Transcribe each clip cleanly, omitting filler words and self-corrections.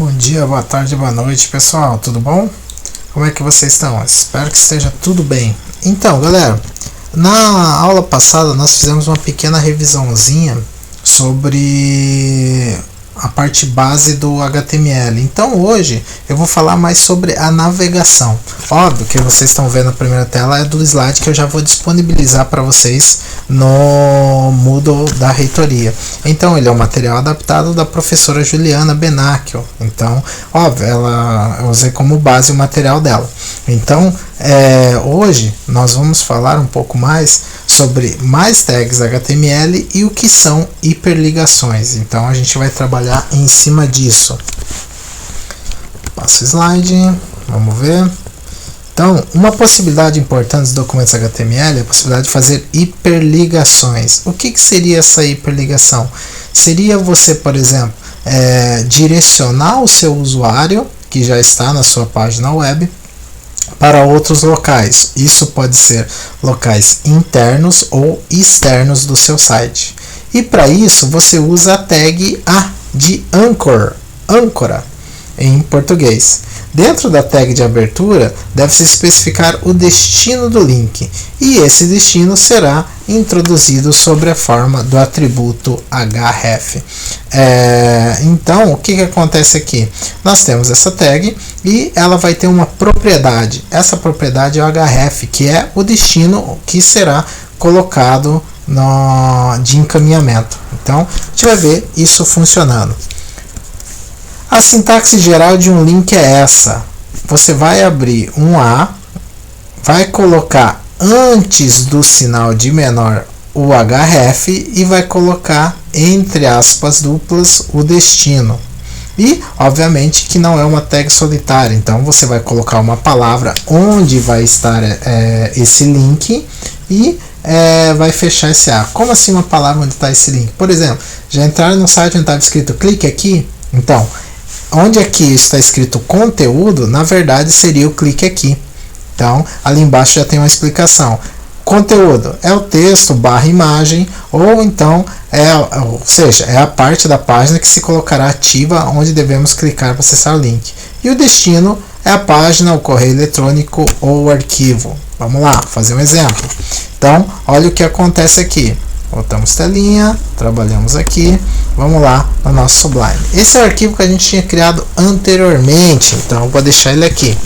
Bom dia, boa tarde, boa noite, pessoal, tudo bom? Como é que vocês estão? Espero que esteja tudo bem. Então, galera, na aula passada nós fizemos uma pequena revisãozinha sobre a parte base do HTML. Então hoje eu vou falar mais sobre a navegação. Óbvio que vocês estão vendo a primeira tela é do slide que eu já vou disponibilizar para vocês no Moodle da reitoria. Então ele é um material adaptado da professora Juliana Benacchio. Então, óbvio, eu usei como base o material dela. Então, hoje nós vamos falar um pouco mais sobre mais tags HTML e o que são hiperligações. Então a gente vai trabalhar em cima disso. Passa o slide, vamos ver. Então, uma possibilidade importante dos documentos HTML é a possibilidade de fazer hiperligações. O que seria essa hiperligação? Seria você, por exemplo, direcionar o seu usuário, que já está na sua página web, para outros locais. Isso pode ser locais internos ou externos do seu site. E para isso você usa a tag A de anchor, âncora em português. Dentro da tag de abertura deve-se especificar o destino do link, e esse destino será introduzido sobre a forma do atributo href. Então, o que acontece aqui? Nós temos essa tag e ela vai ter uma propriedade. Essa propriedade é o href, que é o destino que será colocado de encaminhamento. Então, a gente vai ver isso funcionando. A sintaxe geral de um link é essa. Você vai abrir um A, vai colocar antes do sinal de menor o href e vai colocar entre aspas duplas o destino. E, obviamente, que não é uma tag solitária. Então, você vai colocar uma palavra onde vai estar esse link e vai fechar esse A. Como assim uma palavra onde está esse link? Por exemplo, já entraram no site onde estava escrito clique aqui? Então, onde aqui está escrito conteúdo, na verdade seria o clique aqui. Então, ali embaixo já tem uma explicação. Conteúdo é o texto / imagem, ou então é a parte da página que se colocará ativa onde devemos clicar para acessar o link. E o destino é a página, o correio eletrônico ou o arquivo. Vamos lá, fazer um exemplo. Então, olha o que acontece aqui. Voltamos telinha, trabalhamos aqui, vamos lá no nosso Sublime. Esse é o arquivo que a gente tinha criado anteriormente, então eu vou deixar ele aqui.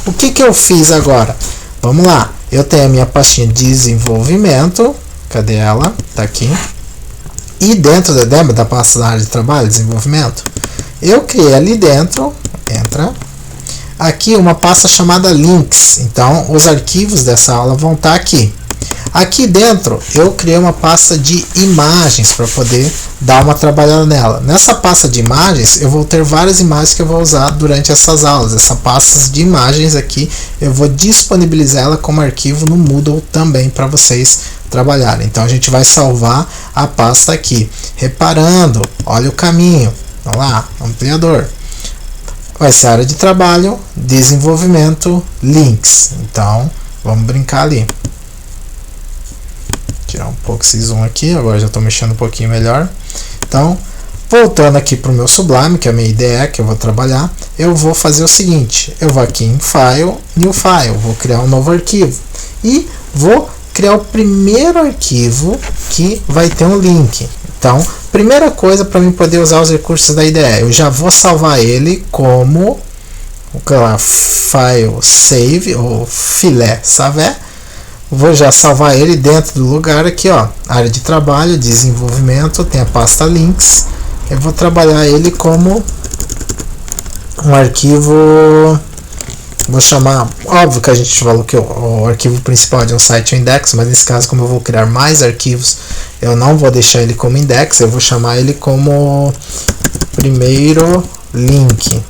O que eu fiz agora? Vamos lá, eu tenho a minha pastinha de desenvolvimento, cadê ela? Está aqui. E dentro da pasta da área de trabalho, desenvolvimento, eu criei ali dentro, entra, aqui uma pasta chamada links. Então os arquivos dessa aula vão estar aqui. Aqui dentro eu criei uma pasta de imagens para poder dar uma trabalhada nela. Nessa pasta de imagens eu vou ter várias imagens que eu vou usar durante essas aulas. Essa pasta de imagens aqui eu vou disponibilizar ela como arquivo no Moodle também para vocês trabalharem. Então a gente vai salvar a pasta aqui. Reparando, olha o caminho. Vamos lá, ampliador. Vai ser área de trabalho, desenvolvimento, links. Então vamos brincar ali. Tirar um pouco esse zoom aqui, agora já estou mexendo um pouquinho melhor. Então, voltando aqui para o meu Sublime, que é a minha ideia que eu vou trabalhar, eu vou fazer o seguinte, eu vou aqui em File, New File, vou criar um novo arquivo e vou criar o primeiro arquivo que vai ter um link. Então, primeira coisa para mim poder usar os recursos da IDE, eu já vou salvar ele como File Save ou Filé Savé. Vou já salvar ele dentro do lugar aqui, ó, área de trabalho, desenvolvimento, tem a pasta links. Eu vou trabalhar ele como um arquivo, vou chamar, óbvio que a gente falou que o arquivo principal de um site é o index, mas nesse caso, como eu vou criar mais arquivos, eu não vou deixar ele como index, eu vou chamar ele como primeiro link.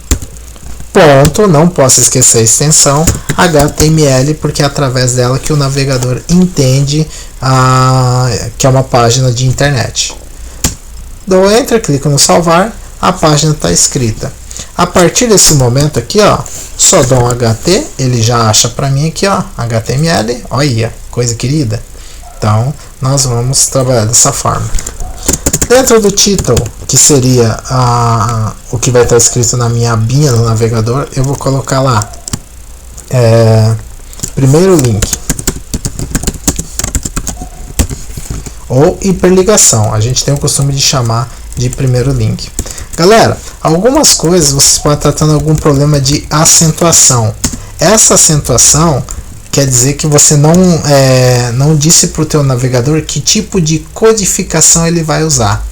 Ponto, não posso esquecer a extensão HTML, porque é através dela que o navegador entende que é uma página de internet. Dou Enter, clico no salvar, a página está escrita. A partir desse momento aqui, ó, só dou um HT, ele já acha para mim aqui, ó, HTML, olha, coisa querida. Então, nós vamos trabalhar dessa forma. Dentro do título, que seria o que vai estar escrito na minha abinha no navegador, eu vou colocar lá primeiro link ou hiperligação. A gente tem o costume de chamar de primeiro link. Galera, algumas coisas vocês podem estar tendo algum problema de acentuação. Essa acentuação quer dizer que você não disse para o teu navegador que tipo de codificação ele vai usar.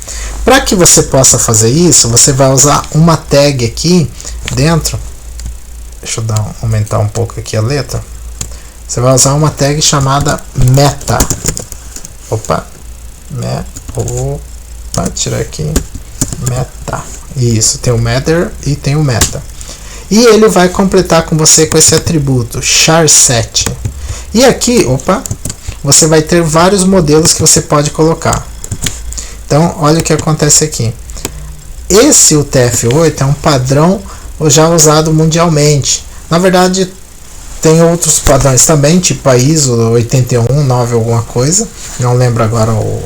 Para que você possa fazer isso, você vai usar uma tag aqui dentro. Deixa eu aumentar um pouco aqui a letra. Você vai usar uma tag chamada meta. Tirar aqui. Meta. Isso, tem o matter e tem o meta. E ele vai completar com você com esse atributo char7. E aqui, você vai ter vários modelos que você pode colocar. Então, olha o que acontece aqui. Esse UTF-8 é um padrão já usado mundialmente. Na verdade, tem outros padrões também, tipo a ISO 819 alguma coisa. Não lembro agora o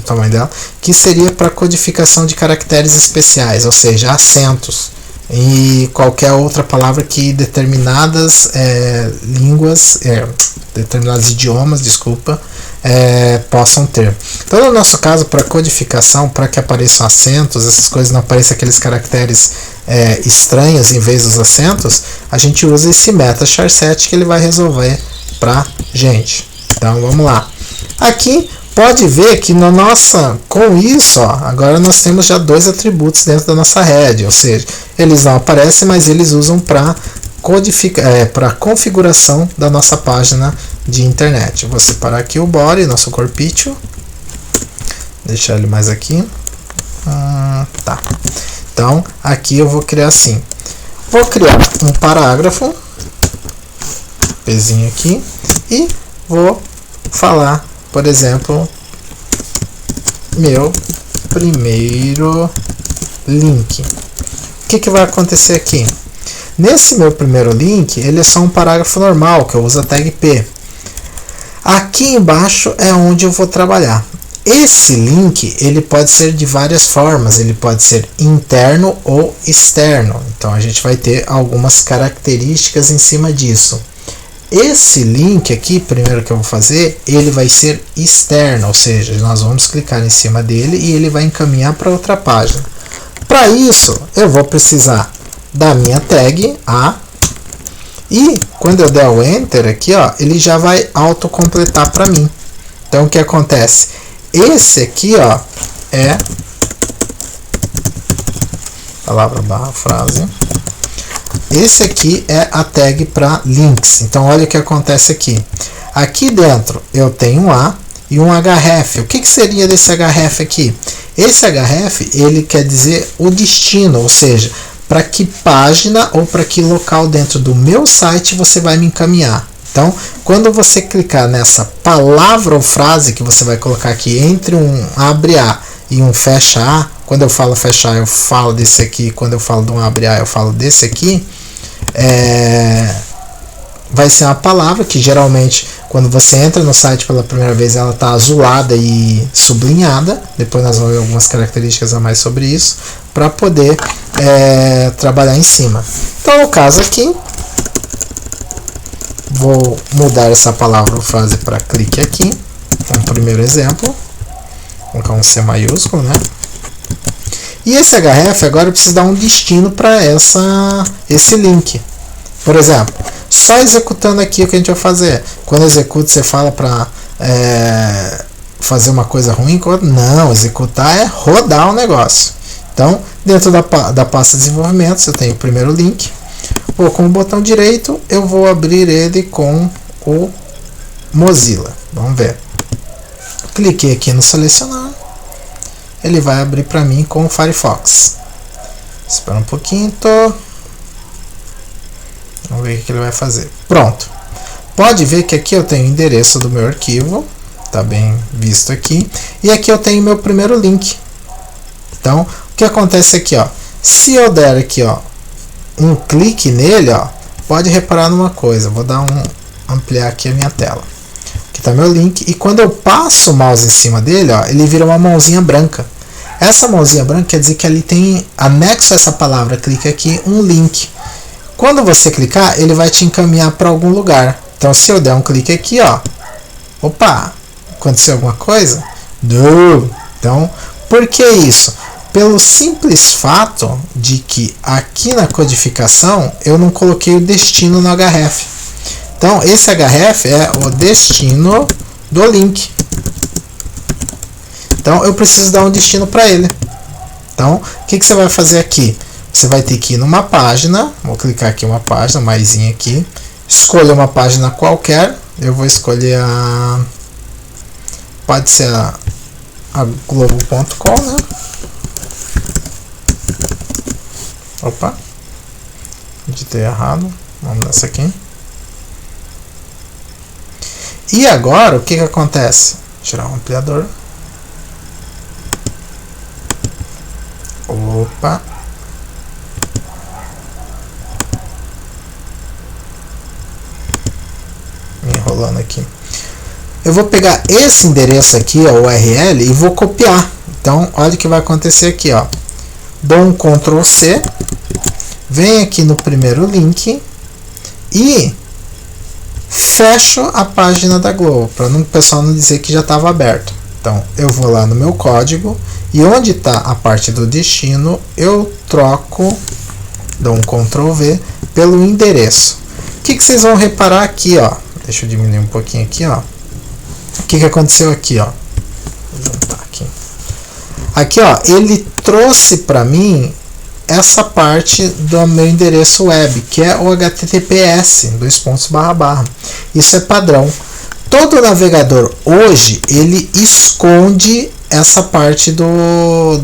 tamanho dela. Que seria para codificação de caracteres especiais, ou seja, acentos. E qualquer outra palavra que determinadas línguas, determinados idiomas, possam ter. Então, no nosso caso, para codificação, para que apareçam acentos, essas coisas não apareçam aqueles caracteres estranhos em vez dos acentos, a gente usa esse meta char7 que ele vai resolver para gente. Então, vamos lá. Aqui pode ver que com isso, agora nós temos já dois atributos dentro da nossa rede, ou seja, eles não aparecem, mas eles usam para configuração da nossa página de internet. Eu vou separar aqui o body, nosso corpício, deixar ele mais aqui. Tá. Então aqui eu vou criar assim, vou criar um parágrafo, pezinho aqui, e vou falar, por exemplo, meu primeiro link. O que vai acontecer aqui? Nesse meu primeiro link, ele é só um parágrafo normal, que eu uso a tag P. Aqui embaixo é onde eu vou trabalhar. Esse link, ele pode ser de várias formas, ele pode ser interno ou externo. Então a gente vai ter algumas características em cima disso. Esse link aqui, primeiro que eu vou fazer, ele vai ser externo, ou seja, nós vamos clicar em cima dele e ele vai encaminhar para outra página. Para isso, eu vou precisar da minha tag A, e quando eu der o Enter aqui, ele já vai autocompletar para mim. Então o que acontece? Esse aqui é palavra barra frase. Esse aqui é a tag para links. Então olha o que acontece aqui. Aqui dentro eu tenho um A e um href. O que seria desse href aqui? Esse href, ele quer dizer o destino, ou seja, para que página ou para que local dentro do meu site você vai me encaminhar. Então, quando você clicar nessa palavra ou frase que você vai colocar aqui entre um abre A e um fecha A, quando eu falo fecha A eu falo desse aqui, quando eu falo de um abre A eu falo desse aqui, vai ser uma palavra que geralmente quando você entra no site pela primeira vez ela está azulada e sublinhada. Depois nós vamos ver algumas características a mais sobre isso para poder trabalhar em cima. Então no caso aqui vou mudar essa palavra ou frase para clique aqui, um primeiro exemplo, vou colocar um C maiúsculo, né? E esse href agora eu preciso dar um destino para esse link. Por exemplo, só executando aqui o que a gente vai fazer. Quando executa, você fala para fazer uma coisa ruim? Não, executar é rodar o negócio. Então, dentro da pasta de desenvolvimento, eu tenho o primeiro link. Com o botão direito, eu vou abrir ele com o Mozilla. Vamos ver. Cliquei aqui no selecionar. Ele vai abrir para mim com o Firefox. Espera um pouquinho. Vamos ver o que ele vai fazer. Pronto. Pode ver que aqui eu tenho o endereço do meu arquivo. Está bem visto aqui. E aqui eu tenho meu primeiro link. Então, o que acontece aqui? Se eu der aqui um clique nele, pode reparar numa coisa. Vou ampliar aqui a minha tela. Aqui está meu link. E quando eu passo o mouse em cima dele, ele vira uma mãozinha branca. Essa mãozinha branca quer dizer que ali tem anexo a essa palavra clique aqui um link. Quando você clicar, ele vai te encaminhar para algum lugar. Então, se eu der um clique aqui, ó, opa, aconteceu alguma coisa? Não. Então, por que isso? Pelo simples fato de que aqui na codificação eu não coloquei o destino no href. Então, esse href é o destino do link. Então, eu preciso dar um destino para ele. Então, o que você vai fazer aqui? Você vai ter que ir numa página, vou clicar aqui uma página, maisinha aqui, escolher uma página qualquer, eu vou escolher pode ser a globo.com, né? Opa, digitei errado, vamos nessa aqui. E agora, o que acontece? Tirar o ampliador. Opa. Me enrolando aqui. Eu vou pegar esse endereço aqui, a URL, e vou copiar. Então, olha o que vai acontecer aqui, ó. Dou um Ctrl C, venho aqui no primeiro link e fecho a página da Globo, para o pessoal não dizer que já estava aberto. Então, eu vou lá no meu código e onde está a parte do destino, eu troco, dou um Ctrl V pelo endereço. O que vocês vão reparar aqui, ó? Deixa eu diminuir um pouquinho aqui, ó. O que aconteceu aqui, ó? Vou juntar aqui. Aqui, ó, ele trouxe para mim essa parte do meu endereço web, que é o HTTPS, //. Isso é padrão. Todo navegador hoje, ele esconde essa parte do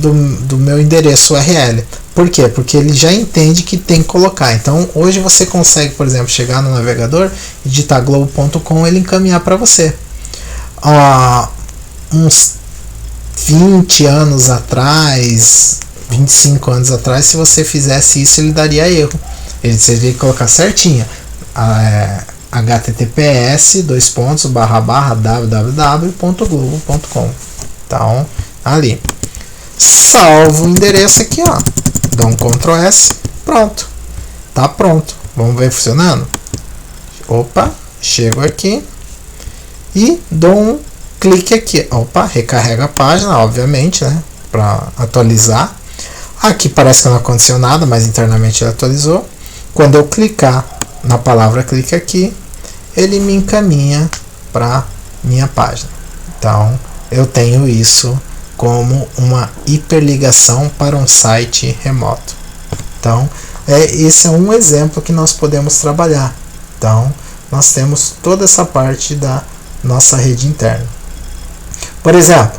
meu endereço URL. Por quê? Porque ele já entende que tem que colocar. Então, hoje você consegue, por exemplo, chegar no navegador e digitar globo.com, ele encaminhar para você. Uns 20 anos atrás, 25 anos atrás, se você fizesse isso, ele daria erro. Ele teria que colocar certinho. https www.globo.com. Então, ali. Salvo o endereço aqui, ó. Dá um Ctrl S, pronto. Tá pronto. Vamos ver funcionando? Opa, chego aqui e dou um clique aqui. Opa, recarrega a página, obviamente, né? Para atualizar. Aqui parece que não aconteceu nada, mas internamente ele atualizou. Quando eu clicar na palavra clique aqui, ele me encaminha para minha página. Então, eu tenho isso como uma hiperligação para um site remoto. Então, esse é um exemplo que nós podemos trabalhar. Então, nós temos toda essa parte da nossa rede interna. Por exemplo,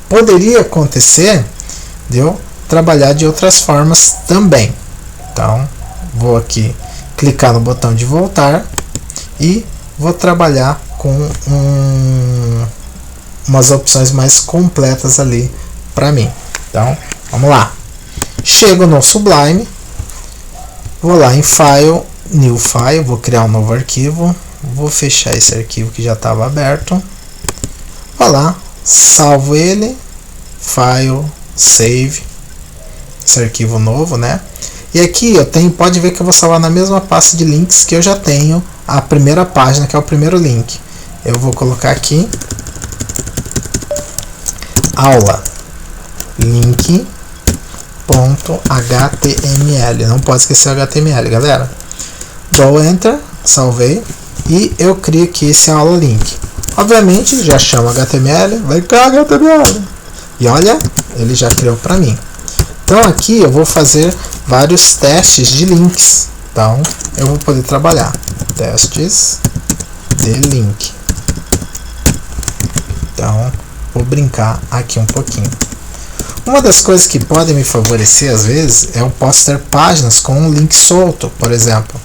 poderia acontecer de eu trabalhar de outras formas também. Então, vou aqui clicar no botão de voltar e vou trabalhar com umas opções mais completas ali para mim. Então, vamos lá. Chego no Sublime, vou lá em File, New File, vou criar um novo arquivo, vou fechar esse arquivo que já estava aberto. Vou lá, salvo ele, File, Save, esse arquivo novo, né? E aqui eu tenho, pode ver que eu vou salvar na mesma pasta de links que eu já tenho a primeira página, que é o primeiro link. Eu vou colocar aqui aula link.html. Não pode esquecer o HTML, galera. Dou Enter, salvei e eu crio aqui esse aula link. Obviamente já chama HTML, vai cá HTML. E olha, ele já criou para mim. Então aqui eu vou fazer vários testes de links. Então eu vou poder trabalhar testes de link. Então vou brincar aqui um pouquinho. Uma das coisas que podem me favorecer às vezes é eu posso ter páginas com um link solto, por exemplo,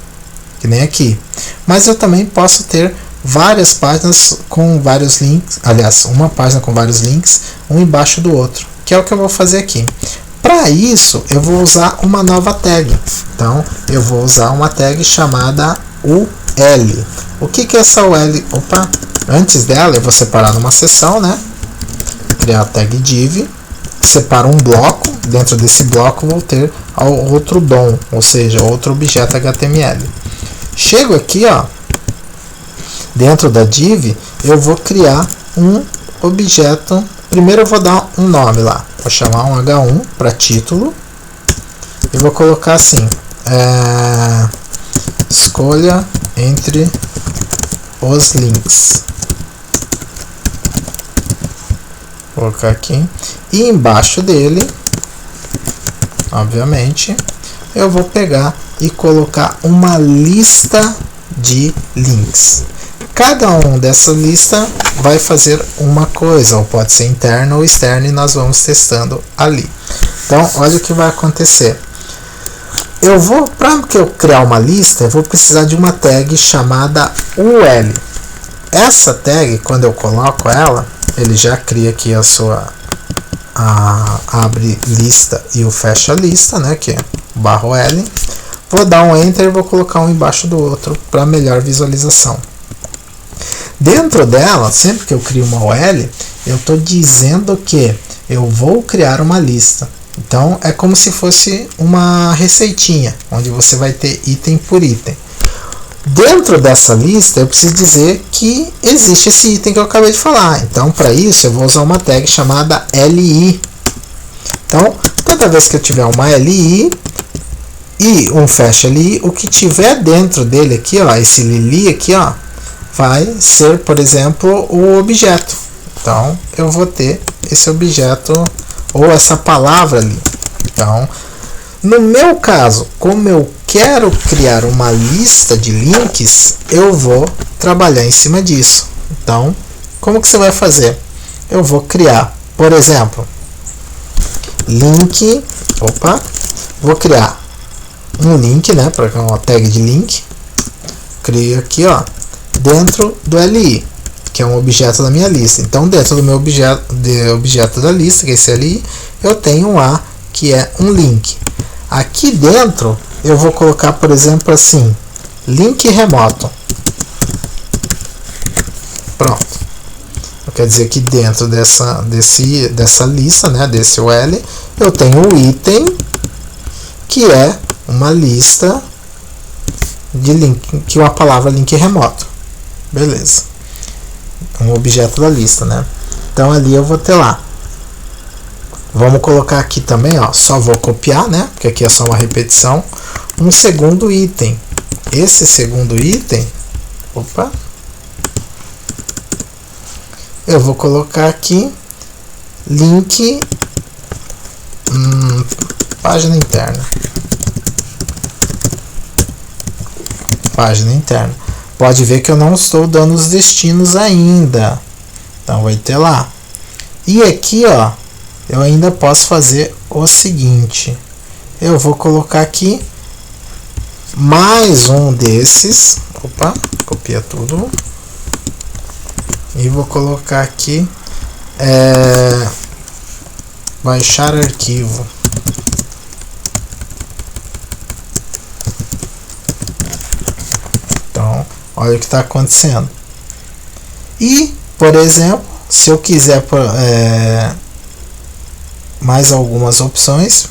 que nem aqui. Mas eu também posso ter várias páginas com vários links, aliás, uma página com vários links, um embaixo do outro, que é o que eu vou fazer aqui. Para isso, eu vou usar uma nova tag. Então, eu vou usar uma tag chamada UL. O que é essa UL? Opa, antes dela, eu vou separar numa seção, né? criar a tag div, separo um bloco, dentro desse bloco vou ter outro DOM, ou seja, outro objeto HTML. Chego aqui, ó, dentro da div, eu vou criar um objeto. Primeiro eu vou dar um nome lá, vou chamar um H1 para título, e vou colocar assim, escolha entre os links. Vou colocar aqui, e embaixo dele, obviamente, eu vou pegar e colocar uma lista de links. Cada um dessa lista vai fazer uma coisa, ou pode ser interno ou externo, e nós vamos testando ali. Então, olha o que vai acontecer. Para que eu criar uma lista, eu vou precisar de uma tag chamada UL. Essa tag, quando eu coloco ela, ele já cria aqui abre lista e o fecha lista, né, que é /L. Vou dar um enter e vou colocar um embaixo do outro para melhor visualização. Dentro dela, sempre que eu crio uma UL, eu estou dizendo que eu vou criar uma lista. Então é como se fosse uma receitinha, onde você vai ter item por item. Dentro dessa lista eu preciso dizer que existe esse item que eu acabei de falar. Então para isso eu vou usar uma tag chamada LI. Então toda vez que eu tiver uma LI e um fecha LI, o que tiver dentro dele aqui, ó, esse LI aqui, ó, vai ser, por exemplo, o objeto. Então eu vou ter esse objeto ou essa palavra ali. Então, no meu caso, como eu quero criar uma lista de links, eu vou trabalhar em cima disso. Então, como que você vai fazer? Eu vou criar, por exemplo, link, vou criar um link, né, para uma tag de link. Crio aqui, ó, dentro do LI, que é um objeto da minha lista. Então, dentro do meu objeto da lista, que é esse LI, eu tenho um A, que é um link. Aqui dentro, eu vou colocar, por exemplo, assim, link remoto. Pronto. Quer dizer que dentro dessa lista, né, desse UL, eu tenho o item, que é uma lista de link, que é a palavra link remoto. Beleza. Um objeto da lista, né? Então ali eu vou ter lá. Vamos colocar aqui também, ó, só vou copiar, né? Porque aqui é só uma repetição. Um segundo item. Esse segundo item, eu vou colocar aqui link página interna. Página interna. Pode ver que eu não estou dando os destinos ainda. Então vai ter lá. E aqui, ó, eu ainda posso fazer o seguinte. Eu vou colocar aqui mais um desses. Copia tudo. E vou colocar aqui baixar arquivo. Então, olha o que está acontecendo. E, por exemplo, se eu quiser mais algumas opções,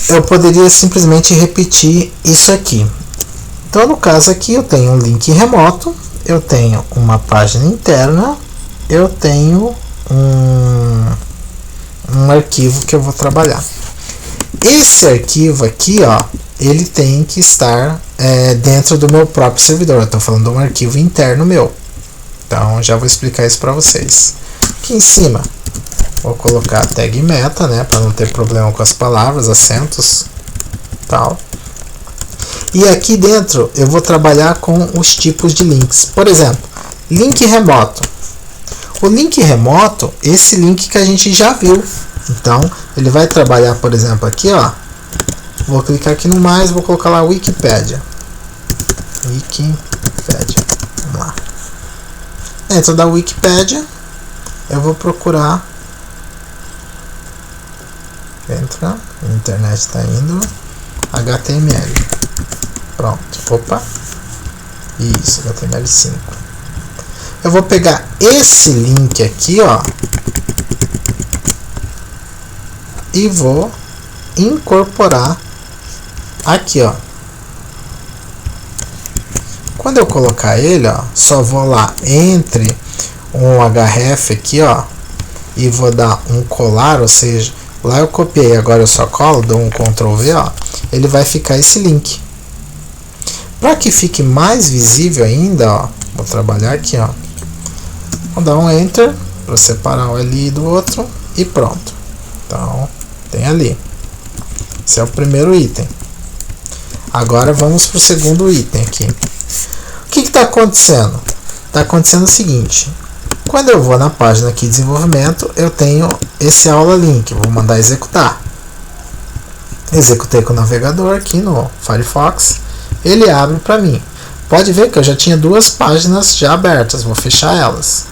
eu poderia simplesmente repetir isso aqui. Então, no caso aqui, eu tenho um link remoto, eu tenho uma página interna, eu tenho um arquivo que eu vou trabalhar. Esse arquivo aqui, ó, ele tem que estar dentro do meu próprio servidor. Eu estou falando de um arquivo interno meu. Então, já vou explicar isso para vocês. Aqui em cima, vou colocar a tag meta, né, para não ter problema com as palavras, acentos, tal. E aqui dentro eu vou trabalhar com os tipos de links. Por exemplo, link remoto. O link remoto, esse link que a gente já viu. Então, ele vai trabalhar, por exemplo, aqui, ó. Vou clicar aqui no mais, vou colocar lá Wikipedia. Wikipedia. Vamos lá. Dentro da Wikipedia, eu vou procurar. Entra, a internet está indo. HTML. Pronto. Isso, HTML5. eu vou pegar esse link aqui, ó, e vou incorporar aqui, ó. Quando eu colocar ele, ó, só vou lá entre um href aqui, ó, e vou dar um colar, ou seja, lá eu copiei, agora eu só colo, dou um Ctrl V, ó, ele vai ficar esse link. Para que fique mais visível ainda, ó, vou trabalhar aqui, ó. Vou dar um Enter para separar o ali do outro e pronto. Então, tem ali. Esse é o primeiro item. Agora vamos para o segundo item aqui. O que está acontecendo? Está acontecendo o seguinte. Quando eu vou na página aqui de desenvolvimento, eu tenho esse aula link. Vou mandar executar. Executei com o navegador aqui no Firefox. Ele abre para mim. Pode ver que eu já tinha duas páginas já abertas. Vou fechar elas.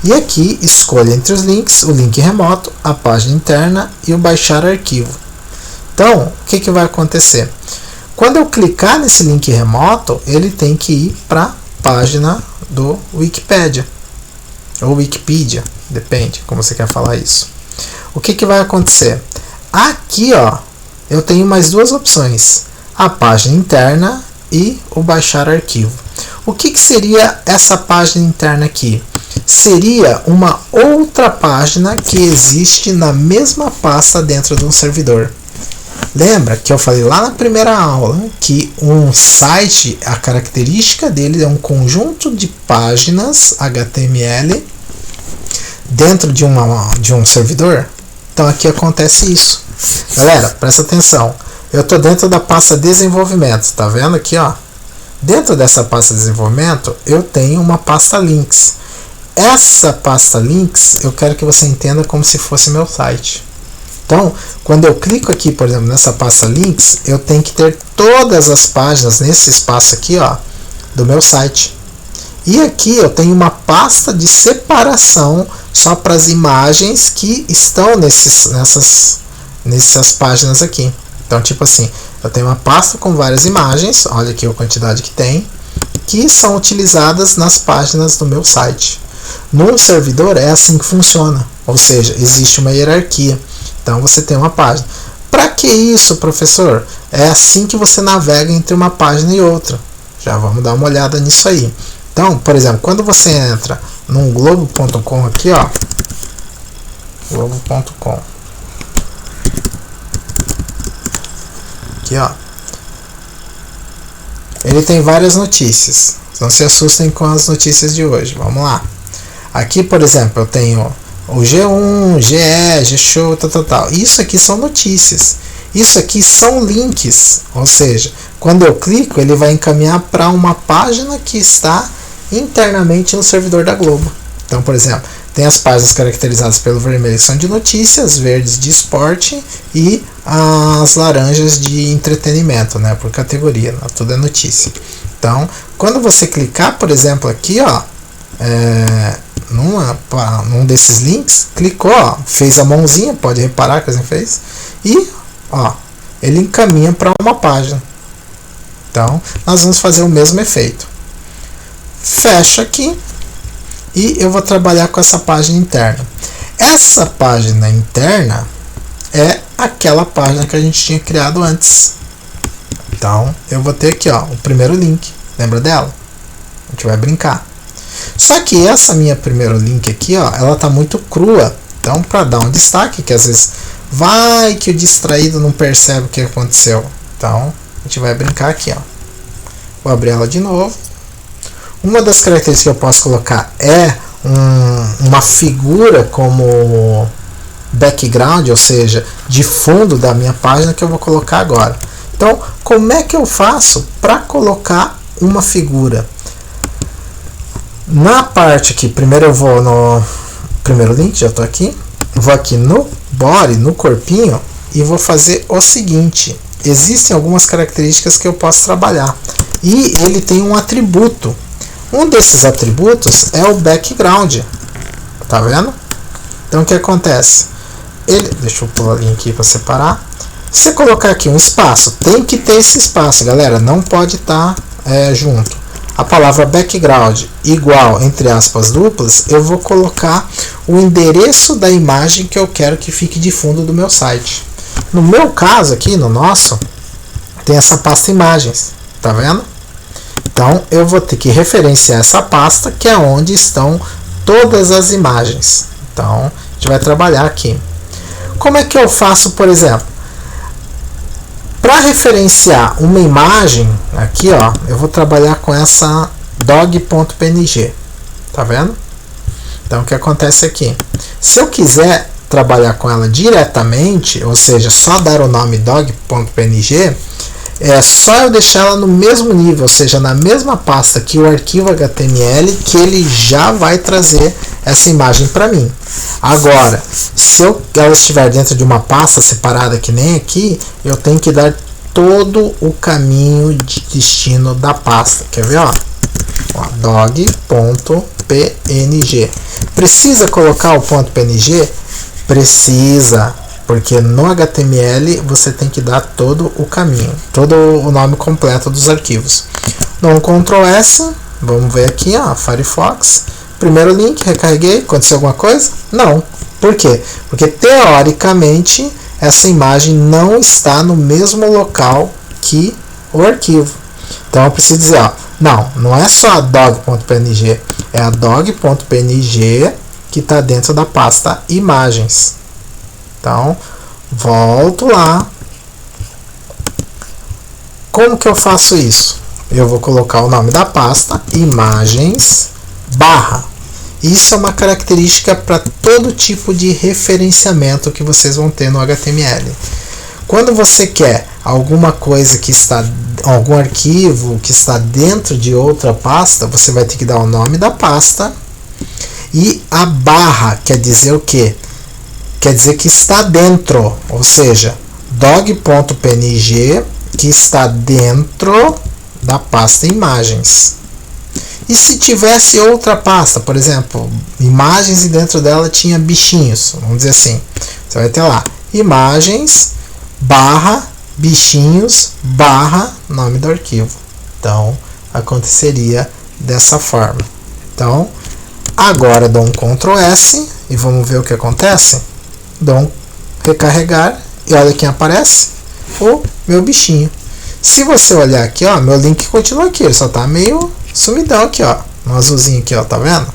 E aqui escolha entre os links, o link remoto, a página interna e o baixar arquivo. Então, o que vai acontecer? Quando eu clicar nesse link remoto, ele tem que ir para a página do Wikipedia. Ou Wikipedia, depende como você quer falar isso. O que vai acontecer? Aqui, ó, eu tenho mais duas opções. A página interna e o baixar arquivo. O que seria essa página interna aqui? Seria uma outra página que existe na mesma pasta dentro de um servidor. Lembra que eu falei lá na primeira aula que um site, a característica dele é um conjunto de páginas HTML dentro de um servidor? Então aqui acontece isso. Galera, presta atenção. Eu estou dentro da pasta desenvolvimento, tá vendo aqui, ó? Dentro dessa pasta desenvolvimento, eu tenho uma pasta links. Essa pasta links, eu quero que você entenda como se fosse meu site. Então, quando eu clico aqui, por exemplo, nessa pasta links, eu tenho que ter todas as páginas nesse espaço aqui, ó, do meu site. E aqui eu tenho uma pasta de separação só para as imagens que estão nessas páginas aqui. Então, tipo assim, eu tenho uma pasta com várias imagens, olha aqui a quantidade que tem, que são utilizadas nas páginas do meu site. No servidor é assim que funciona, ou seja, existe uma hierarquia. Então você tem uma página. Para que isso, professor? É assim que você navega entre uma página e outra. Já vamos dar uma olhada nisso aí. Então, por exemplo, quando você entra num globo.com aqui, ó, globo.com, aqui, ó, ele tem várias notícias. Não se assustem com as notícias de hoje. Vamos lá. Aqui, por exemplo, eu tenho o G1, GE, G-Show, tal. Isso aqui são notícias. Isso aqui são links. Ou seja, quando eu clico, ele vai encaminhar para uma página que está internamente no servidor da Globo. Então, por exemplo, tem as páginas caracterizadas pelo vermelho que são de notícias, verdes de esporte e as laranjas de entretenimento, né, por categoria, né, tudo é notícia. Então, quando você clicar, por exemplo, aqui, ó, num desses links, clicou, ó, fez a mãozinha, pode reparar que você fez, e ó, ele encaminha para uma página. Então, nós vamos fazer o mesmo efeito. Fecha aqui e eu vou trabalhar com essa página interna. Essa página interna é aquela página que a gente tinha criado antes. Então, eu vou ter aqui, ó, o primeiro link. Lembra dela? A gente vai brincar. Só que essa minha primeiro link aqui, ó, ela tá muito crua. Então, para dar um destaque, que às vezes vai que o distraído não percebe o que aconteceu. Então, a gente vai brincar aqui, ó. Vou abrir ela de novo. Uma das características que eu posso colocar é uma figura como background, ou seja, de fundo da minha página, que eu vou colocar agora. Então, como é que eu faço para colocar uma figura? Na parte aqui, primeiro eu vou no primeiro link, já estou aqui, vou aqui no body, no corpinho, e vou fazer o seguinte: existem algumas características que eu posso trabalhar, e ele tem um atributo. Um desses atributos é o background, tá vendo? Então o que acontece? Deixa eu pôr a linha aqui para separar. Se você colocar aqui um espaço, tem que ter esse espaço, galera, não pode estar junto. a palavra background igual, entre aspas duplas, eu vou colocar o endereço da imagem que eu quero que fique de fundo do meu site. No meu caso aqui, no nosso, tem essa pasta imagens, tá vendo? Então eu vou ter que referenciar essa pasta, que é onde estão todas as imagens. Então a gente vai trabalhar aqui. Como é que eu faço, por exemplo? Para referenciar uma imagem, aqui ó, eu vou trabalhar com essa dog.png, tá vendo? Então o que acontece aqui? Se eu quiser trabalhar com ela diretamente, ou seja, só dar o nome dog.png, é só eu deixar ela no mesmo nível, ou seja, na mesma pasta que o arquivo HTML, que ele já vai trazer essa imagem para mim. Agora, se ela estiver dentro de uma pasta separada que nem aqui, eu tenho que dar todo o caminho de destino da pasta. Quer ver? Ó, dog.png. Precisa colocar o .png? Precisa. Porque no HTML você tem que dar todo o caminho, todo o nome completo dos arquivos. Dou um Ctrl S, vamos ver aqui, ó, Firefox. Primeiro link, recarreguei, aconteceu alguma coisa? Não. Por quê? Porque teoricamente essa imagem não está no mesmo local que o arquivo. Então eu preciso dizer, ó, não é só a dog.png, é a dog.png que está dentro da pasta imagens. Então, volto lá. Como que eu faço isso? Eu vou colocar o nome da pasta, imagens, barra. Isso é uma característica para todo tipo de referenciamento que vocês vão ter no HTML. Quando você quer alguma coisa que está, algum arquivo que está dentro de outra pasta, você vai ter que dar o nome da pasta e a barra quer dizer o quê? Quer dizer que está dentro, ou seja, dog.png que está dentro da pasta imagens. E se tivesse outra pasta, por exemplo, imagens e dentro dela tinha bichinhos, vamos dizer assim, você vai ter lá imagens barra bichinhos barra nome do arquivo. Então aconteceria dessa forma. Então agora dou um Ctrl S e vamos ver o que acontece. Dou um recarregar e olha quem aparece, o meu bichinho. Se você olhar aqui, ó, meu link continua aqui, ele só tá meio sumidão aqui, ó, no azulzinho aqui, ó, tá vendo?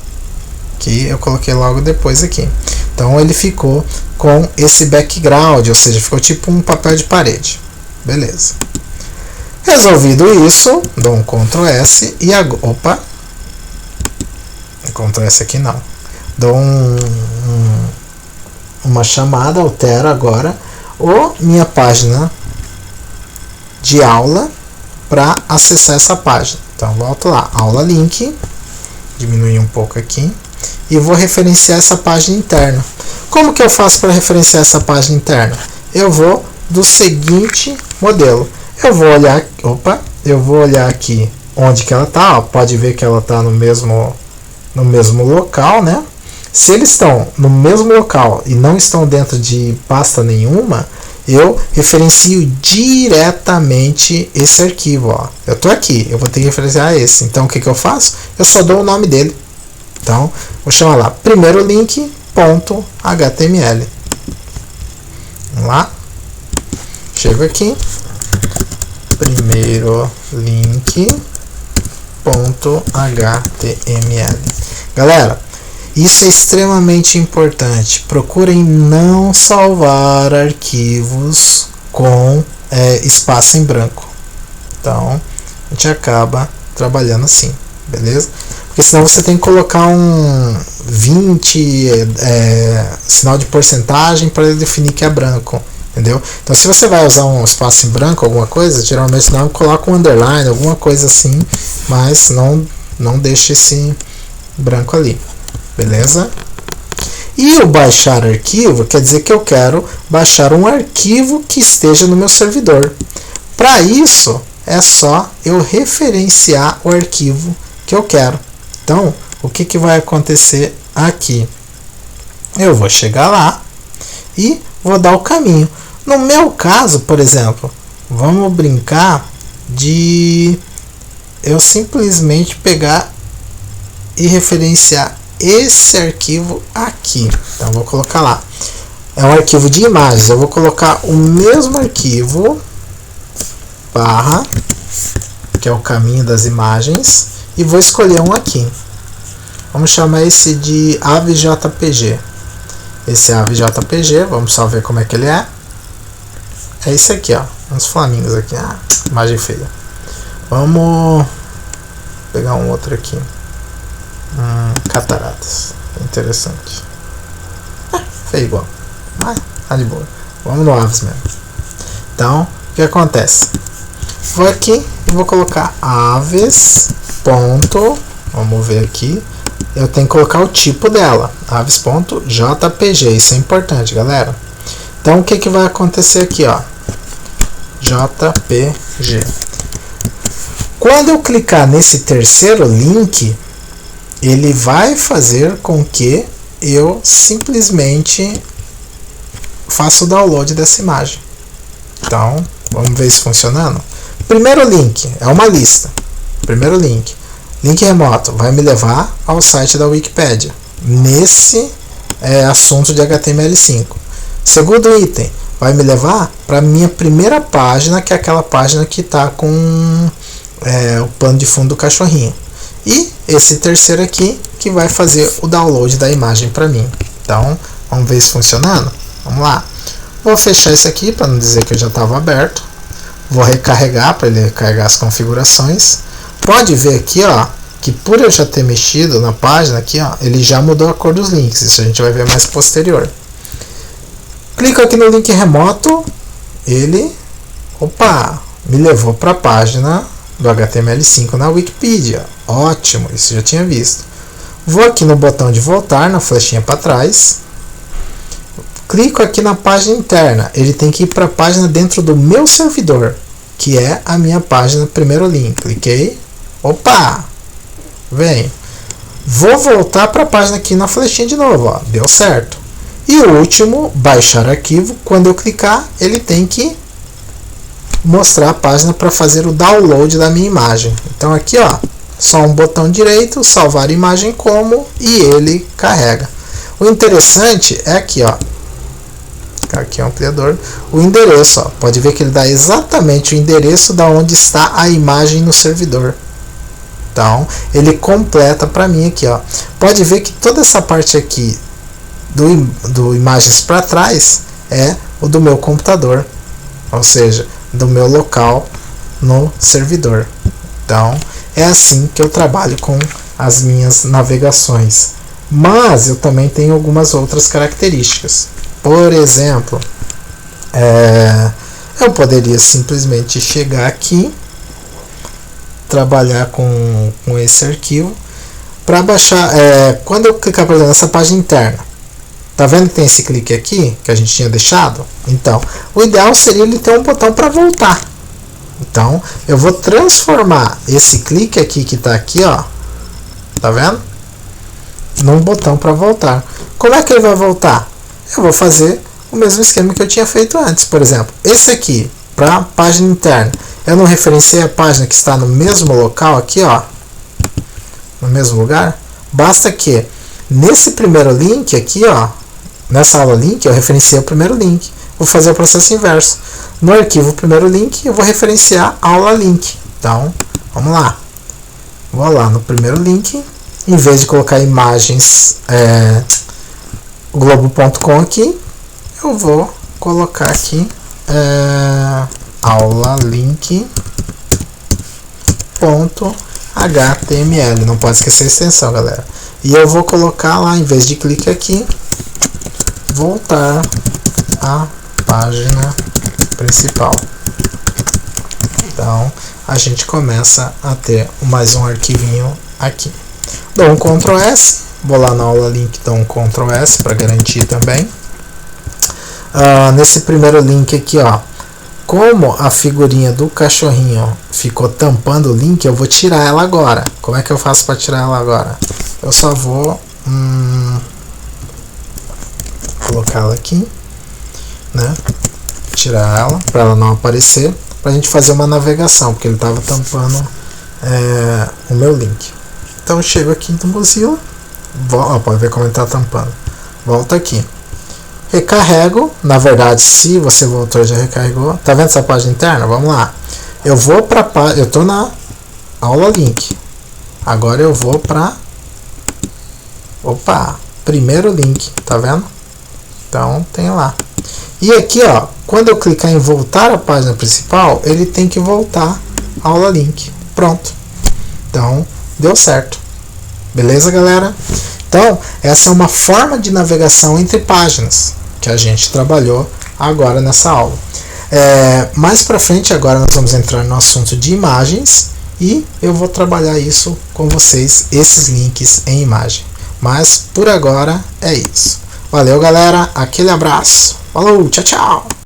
Que eu coloquei logo depois aqui. Então ele ficou com esse background, ou seja, ficou tipo um papel de parede. Beleza. Resolvido isso, dou um Ctrl S e agora, opa, Ctrl S aqui não. Dou uma chamada, altero agora minha página de aula para acessar essa página. Então volto lá, aula link, diminuir um pouco aqui e vou referenciar essa página interna. Como que eu faço para referenciar essa página interna? Eu vou do seguinte modelo. Eu vou olhar aqui onde que ela está. Pode ver que ela está no mesmo local, né? Se eles estão no mesmo local e não estão dentro de pasta nenhuma, eu referencio diretamente esse arquivo. Ó. Eu estou aqui, eu vou ter que referenciar esse. Então o que eu faço? Eu só dou o nome dele. Então vou chamar lá primeiro link.html. Vamos lá. Chego aqui. Primeiro link.html. Galera, isso é extremamente importante. Procurem não salvar arquivos com espaço em branco. Então, a gente acaba trabalhando assim, beleza? Porque senão você tem que colocar um 20 sinal de porcentagem para definir que é branco, entendeu? Então, se você vai usar um espaço em branco, alguma coisa, geralmente não coloca um underline, alguma coisa assim, mas não deixa esse branco ali. Beleza? E o baixar arquivo quer dizer que eu quero baixar um arquivo que esteja no meu servidor. Para isso, é só eu referenciar o arquivo que eu quero. Então, o que vai acontecer aqui? Eu vou chegar lá e vou dar o caminho. No meu caso, por exemplo, vamos brincar de eu simplesmente pegar e referenciar esse arquivo aqui. Então vou colocar lá. É um arquivo de imagens. Eu vou colocar o mesmo arquivo barra, que é o caminho das imagens, e vou escolher um aqui. Vamos chamar esse de AVJPG. Esse AVJPG, vamos só ver como é que ele é. É esse aqui, ó. Uns flamingos aqui. Ah, imagem feia. Vamos pegar um outro aqui. Cataratas. Interessante. Feio igual. Mas tá de boa. Vamos no Aves mesmo. Então, o que acontece? Vou aqui e vou colocar aves. Ponto, vamos ver aqui. Eu tenho que colocar o tipo dela. Aves.jpg. Isso é importante, galera. Então, o que, que vai acontecer aqui, ó? JPG. Quando eu clicar nesse terceiro link, ele vai fazer com que eu simplesmente faça o download dessa imagem. Então, vamos ver isso funcionando. Primeiro link é uma lista. Primeiro link remoto, vai me levar ao site da Wikipédia nesse assunto de HTML5. Segundo item, vai me levar para a minha primeira página, que é aquela página que está com o pano de fundo do cachorrinho. E esse terceiro aqui, que vai fazer o download da imagem para mim. Então, vamos ver isso funcionando? Vamos lá. Vou fechar isso aqui para não dizer que eu já estava aberto. Vou recarregar para ele recarregar as configurações. Pode ver aqui, ó, que por eu já ter mexido na página aqui, ó, ele já mudou a cor dos links. Isso a gente vai ver mais posterior. Clico aqui no link remoto, ele, me levou para a página do HTML5 na Wikipedia. Ótimo, isso eu já tinha visto. Vou aqui no botão de voltar, na flechinha para trás. Clico aqui na página interna. Ele tem que ir para a página dentro do meu servidor, que é a minha página, primeiro link. Cliquei. Vem. Vou voltar para a página aqui na flechinha de novo. Ó. Deu certo. E o último, baixar arquivo. Quando eu clicar, ele tem que mostrar a página para fazer o download da minha imagem. Então aqui, ó, só um botão direito, salvar imagem como, e ele carrega. O interessante é aqui, ó. Aqui é o ampliador. O endereço, ó, pode ver que ele dá exatamente o endereço da onde está a imagem no servidor. Então, ele completa para mim aqui, ó. Pode ver que toda essa parte aqui do imagens para trás é o do meu computador, ou seja, do meu local no servidor. Então, é assim que eu trabalho com as minhas navegações. Mas eu também tenho algumas outras características. Por exemplo, eu poderia simplesmente chegar aqui, trabalhar com esse arquivo para baixar. Quando eu clicar, por exemplo, nessa página interna, tá vendo que tem esse clique aqui que a gente tinha deixado? Então, o ideal seria ele ter um botão para voltar. Então, eu vou transformar esse clique aqui que está aqui, ó, tá vendo? Num botão para voltar. Como é que ele vai voltar? Eu vou fazer o mesmo esquema que eu tinha feito antes. Por exemplo, esse aqui, para a página interna, eu não referenciei a página que está no mesmo local aqui, ó, no mesmo lugar. Basta que nesse primeiro link aqui, ó, nessa aula link, eu referenciei o primeiro link. Vou fazer o processo inverso. No arquivo primeiro link, eu vou referenciar aula link. Então, vamos lá. Vou lá no primeiro link. Em vez de colocar imagens globo.com aqui, eu vou colocar aqui aula link.html. Não pode esquecer a extensão, galera. E eu vou colocar lá, em vez de clique aqui, voltar à página principal. Então a gente começa a ter mais um arquivinho aqui. Dou um Ctrl S, vou lá na aula link, dou um Ctrl S para garantir também. Nesse primeiro link aqui, ó, como a figurinha do cachorrinho ficou tampando o link, eu vou tirar ela agora. Como é que eu faço para tirar ela agora? Eu só vou colocá-la aqui, né? Tirar ela para ela não aparecer, para a gente fazer uma navegação, porque ele estava tampando o meu link. Então eu chego aqui no Mozilla, pode ver como ele está tampando. Volto aqui, recarrego. Na verdade, se você voltou, já recarregou. Tá vendo essa página interna? Vamos lá. Eu vou para eu tô na aula link. Agora eu vou para primeiro link, tá vendo? Então tem lá. E aqui, ó, quando eu clicar em voltar à página principal, ele tem que voltar à aula link. Pronto. Então deu certo. Beleza, galera? Então essa é uma forma de navegação entre páginas que a gente trabalhou agora nessa aula. Mais para frente, agora nós vamos entrar no assunto de imagens e eu vou trabalhar isso com vocês, esses links em imagem. Mas por agora é isso. Valeu, galera, aquele abraço, falou, tchau, tchau!